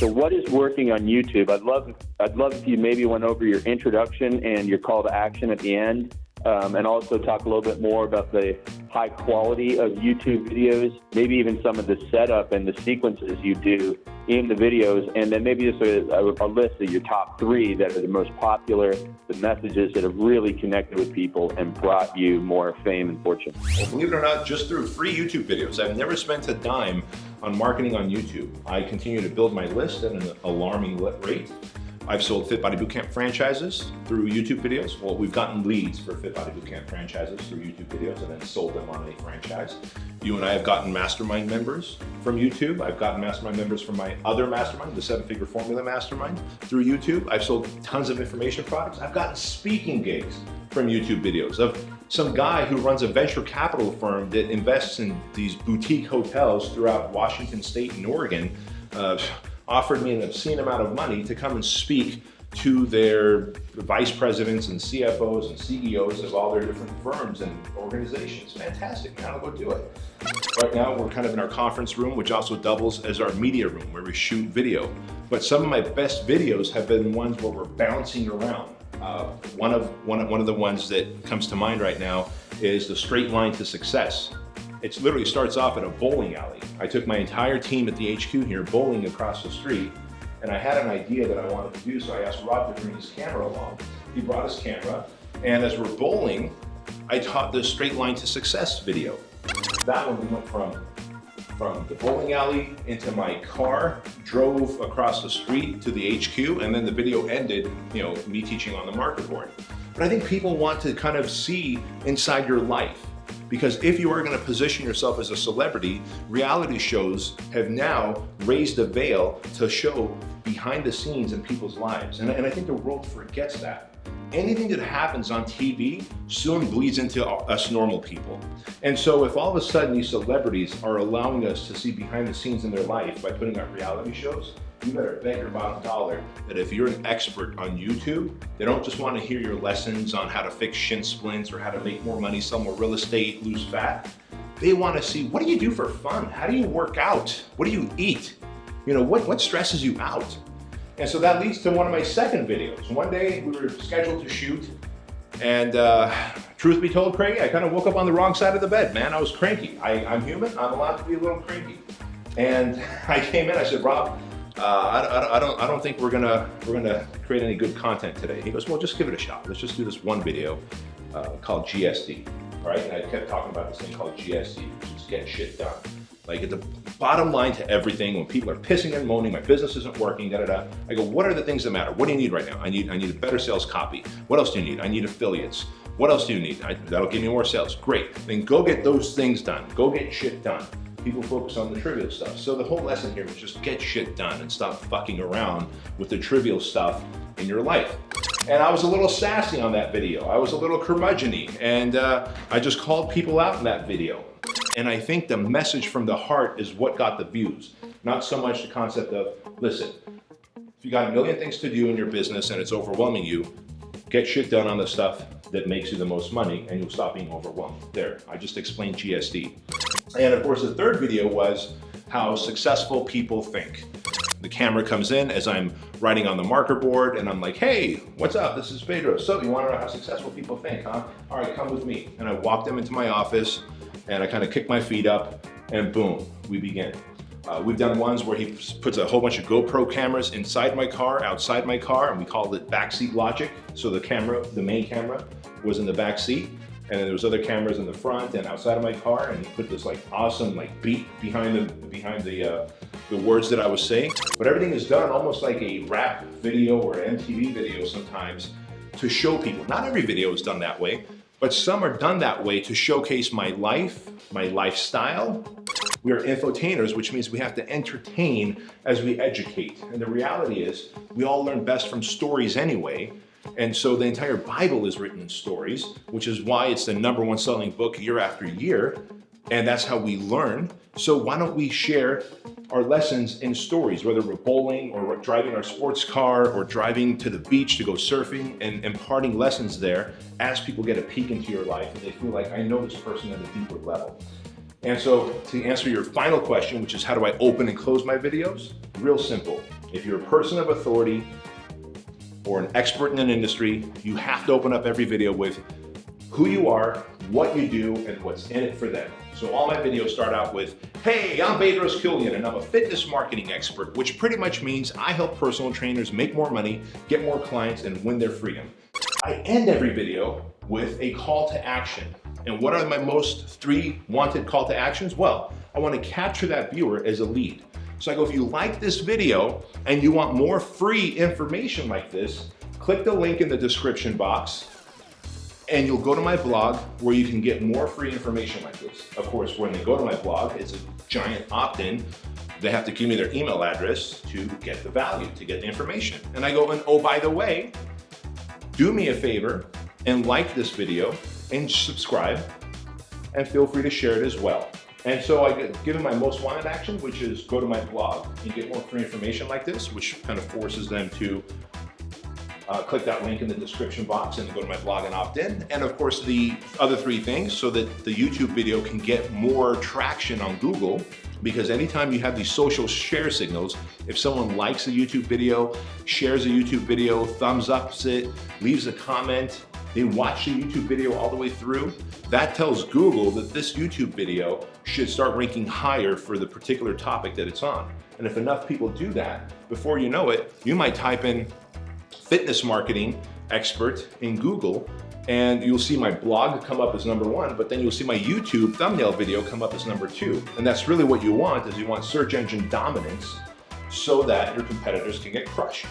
So what is working on YouTube? I'd love if you maybe went over your introduction and your call to action at the end, and also talk a little bit more about the high quality of YouTube videos, maybe even some of the setup and the sequences you do in the videos, and then maybe just a list of your top 3 that are the most popular, the messages that have really connected with people and brought you more fame and fortune. Well, believe it or not, just through free YouTube videos, I've never spent a dime on marketing on YouTube. I continue to build my list at an alarming rate. I've sold Fit Body Bootcamp franchises through YouTube videos. Well, we've gotten leads for Fit Body Bootcamp franchises through YouTube videos and then sold them on a franchise. You and I have gotten mastermind members from YouTube. I've gotten mastermind members from my other mastermind, the 7-Figure Formula Mastermind, through YouTube. I've sold tons of information products. I've gotten speaking gigs from YouTube videos of some guy who runs a venture capital firm that invests in these boutique hotels throughout Washington State and Oregon. Offered me an obscene amount of money to come and speak to their vice presidents and CFOs and CEOs of all their different firms and organizations. Fantastic, man, I'll go do it. Right now, we're kind of in our conference room, which also doubles as our media room where we shoot video. But some of my best videos have been ones where we're bouncing around. One of the ones that comes to mind right now is the straight line to success. It literally starts off at a bowling alley. I took my entire team at the HQ here bowling across the street, and I had an idea that I wanted to do, so I asked Rob to bring his camera along. He brought his camera, and as we're bowling, I taught the straight line to success video. That one we went from the bowling alley into my car, drove across the street to the HQ, and then the video ended, me teaching on the marker board. But I think people want to kind of see inside your life. Because if you are going to position yourself as a celebrity, reality shows have now raised the veil to show behind the scenes in people's lives. And I think the world forgets that. Anything that happens on TV soon bleeds into us normal people. And so if all of a sudden these celebrities are allowing us to see behind the scenes in their life by putting out reality shows, you better bet your bottom dollar that if you're an expert on YouTube, they don't just want to hear your lessons on how to fix shin splints or how to make more money, sell more real estate, lose fat. They want to see, what do you do for fun? How do you work out? What do you eat? What stresses you out? And so that leads to one of my second videos. One day we were scheduled to shoot, and truth be told, Craig, I kind of woke up on the wrong side of the bed, man. I was cranky. I'm human, I'm allowed to be a little cranky. And I came in, I said, Rob, I don't think we're gonna create any good content today. He goes, well, just give it a shot. Let's just do this one video called GSD. All right, and I kept talking about this thing called GSD, which is get shit done. Like at the bottom line to everything, when people are pissing and moaning, my business isn't working, I go, what are the things that matter? What do you need right now? I need a better sales copy. What else do you need? I need affiliates. What else do you need? That'll give me more sales. Great. Then go get those things done. Go get shit done. People focus on the trivial stuff. So the whole lesson here was just get shit done and stop fucking around with the trivial stuff in your life. And I was a little sassy on that video. I was a little curmudgeon-y, and I just called people out in that video. And I think the message from the heart is what got the views, not so much the concept of, listen, if you got a million things to do in your business and it's overwhelming you, get shit done on the stuff that makes you the most money and you'll stop being overwhelmed. There, I just explained GSD. And of course, the third video was how successful people think. The camera comes in as I'm writing on the marker board, and I'm like, hey, what's up? This is Pedro. So you want to know how successful people think, huh? All right, come with me. And I walk them into my office, and I kind of kick my feet up, and boom, we begin. We've done ones where he puts a whole bunch of GoPro cameras inside my car, outside my car, and we called it backseat logic. So the main camera was in the back seat, and then there was other cameras in the front and outside of my car, and he put this awesome beat behind the words that I was saying. But everything is done almost like a rap video or an MTV video sometimes to show people. Not every video is done that way, but some are done that way to showcase my life, my lifestyle. We are infotainers, which means we have to entertain as we educate. And the reality is, we all learn best from stories anyway. And so the entire Bible is written in stories, which is why it's the #1 selling book year after year. And that's how we learn. So why don't we share our lessons in stories, whether we're bowling or we're driving our sports car or driving to the beach to go surfing, and imparting lessons there as people get a peek into your life and they feel like, I know this person at a deeper level. And so to answer your final question, which is how do I open and close my videos? Real simple. If you're a person of authority or an expert in an industry, you have to open up every video with who you are, what you do, and what's in it for them. So all my videos start out with, hey, I'm Bedros Kilian and I'm a fitness marketing expert, which pretty much means I help personal trainers make more money, get more clients, and win their freedom. I end every video with a call to action. And what are my most 3 wanted call to actions? Well, I want to capture that viewer as a lead. So I go, if you like this video and you want more free information like this, click the link in the description box and you'll go to my blog where you can get more free information like this. Of course, when they go to my blog, it's a giant opt-in. They have to give me their email address to get the value, to get the information. And I go, and oh, by the way, do me a favor and like this video and subscribe, and feel free to share it as well. And so I get given my most wanted action, which is go to my blog and get more free information like this, which kind of forces them to click that link in the description box and go to my blog and opt in. And of course, the other 3 things so that the YouTube video can get more traction on Google, because anytime you have these social share signals, if someone likes a YouTube video, shares a YouTube video, thumbs ups it, leaves a comment, they watch the YouTube video all the way through, that tells Google that this YouTube video should start ranking higher for the particular topic that it's on. And if enough people do that, before you know it, you might type in fitness marketing expert in Google and you'll see my blog come up as number 1, but then you'll see my YouTube thumbnail video come up as number 2. And that's really what you want, is you want search engine dominance so that your competitors can get crushed.